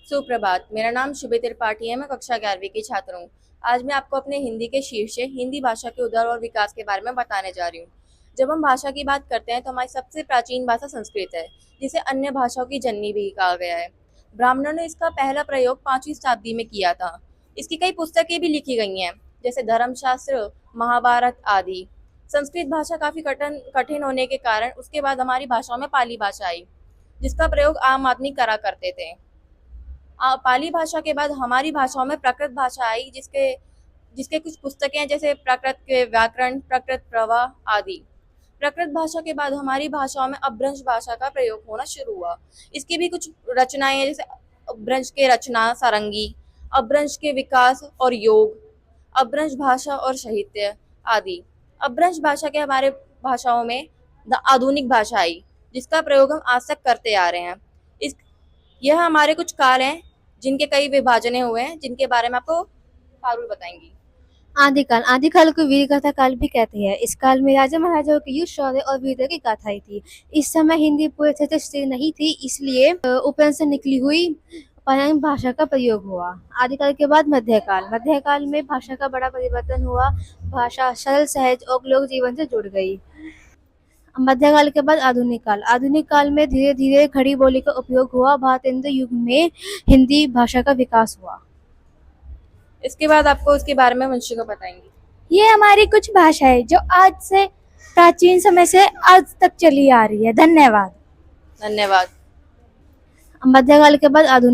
सुप्रभात। मेरा नाम शुभे त्रिपाठी है। मैं कक्षा 11वीं की छात्र हूँ। आज मैं आपको अपने हिंदी के शीर्षक हिंदी भाषा के उद्धार और विकास के बारे में बताने जा रही हूँ। जब हम भाषा की बात करते हैं तो हमारी सबसे प्राचीन भाषा संस्कृत है, जिसे अन्य भाषाओं की जननी भी कहा गया है। ब्राह्मणों ने इसका पहला प्रयोग 5वीं शताब्दी में किया था। इसकी कई पुस्तकें भी लिखी गई हैं, जैसे धर्मशास्त्र, महाभारत आदि। संस्कृत भाषा काफी कठिन होने के कारण उसके बाद हमारी भाषाओं में पाली भाषा आई, जिसका प्रयोग आम आदमी करा करते थे। पाली भाषा के बाद हमारी भाषाओं में प्राकृत भाषा आई, जिसके जिसके कुछ पुस्तकें हैं, जैसे प्राकृत के व्याकरण, प्राकृत प्रवाह आदि। प्राकृत भाषा के बाद हमारी भाषाओं में अपभ्रंश भाषा का प्रयोग होना शुरू हुआ। इसकी भी कुछ रचनाएं हैं, जैसे अपभ्रंश के रचना सारंगी, अपभ्रंश के विकास और योग, अपभ्रंश भाषा और साहित्य आदि। अपभ्रंश भाषा के हमारे भाषाओं में आधुनिक भाषा आई, जिसका प्रयोग हम आज तक करते आ रहे हैं। इस यह हमारे कुछ काल हैं, जिनके कई विभाजने हुए हैं, जिनके बारे में आपको पारुल बताएंगी। आदिकाल आदिकाल को वीर गाथा काल भी कहते हैं। इस काल में राजा महाराजाओं की युद्ध, शौर्य और वीरता की गाथाएं थी। इस समय हिंदी पूरी तरह से स्थिर नहीं थी, इसलिए उपन से निकली हुई पारंपरिक भाषा का प्रयोग हुआ। आदिकाल के बाद मध्यकाल मध्यकाल में भाषा का बड़ा परिवर्तन हुआ। भाषा सरल, सहज और लोक जीवन से जुड़ गई। मध्यकाल के बाद आधुनिक काल में धीरे धीरे खड़ी बोली का उपयोग हुआ। भारतेंद्र युग में हिंदी भाषा का विकास हुआ। इसके बाद आपको उसके बारे में वंशिका बताएंगी। ये हमारी कुछ भाषा है जो आज से प्राचीन समय से आज तक चली आ रही है। धन्यवाद। धन्यवाद। मध्यकाल के बाद आधुनिक